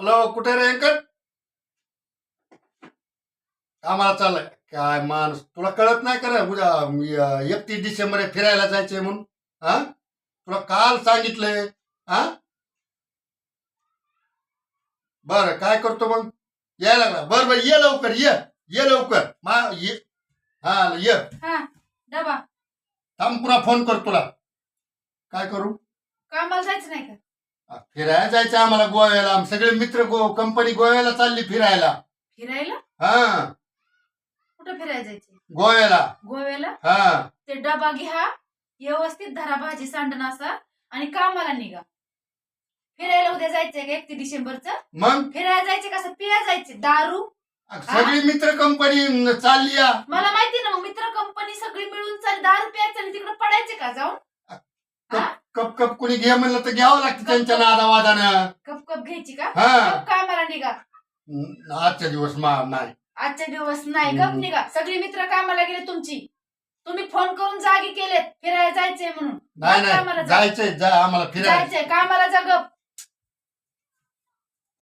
Hello, कुठे रे uncle? कामाला चाललाय काय माणूस? तुला कळत नाही का रे? उद्या 31 डिसेंबर आहे, फिरायला जायचंय म्हणून. हा, तुला काल सांगितलंय. हा, बरं काय करतो मग? यायला लागला. बरं बरं, ये लवकर, ये. ये लवकर ये. हा, ये. हा डबा थांब, पुन्हा फोन कर तुला. काय करू? कामाला जायचं नाही का? फिरायला जायचं आम्हाला गोव्याला. आम्ही सगळे मित्र कंपनी गोव्याला चालली फिरायला. फिरायला? हा, कुठं फिरायला जायचं? गोव्याला. गोव्याला? हा, ते डबा घ्या, व्यवस्थित धरा भाजी सांडण असा आणि कामाला निघा. फिरायला उद्या जायचंय का 31 डिसेंबरचं? मग फिरायला जायचे कसं? पिया जायचे दारू? सगळी मित्र कंपनी चालली या. मला माहिती ना, मग मित्र कंपनी सगळी मिळून चाल दारू प्यायचं आणि तिकडे पडायचे का जाऊन? कप कप कुणी घे म्हणलं तर घ्यावं लागतं त्यांच्या नादावादानं. कप कप घ्यायची का? हा. गप कामाला निघा. आजच्या दिवस नाही. आजच्या दिवस नाही, गप निघा. सगळी मित्र कामाला गेले तुमची. तुम्ही फोन करून जागी केलेत फिरायला जायचंय म्हणून. नाही गप कामाला नाही, जा. जायचंय, जा आम्हाला फिरायला. जायचंय कामाला जा, गप.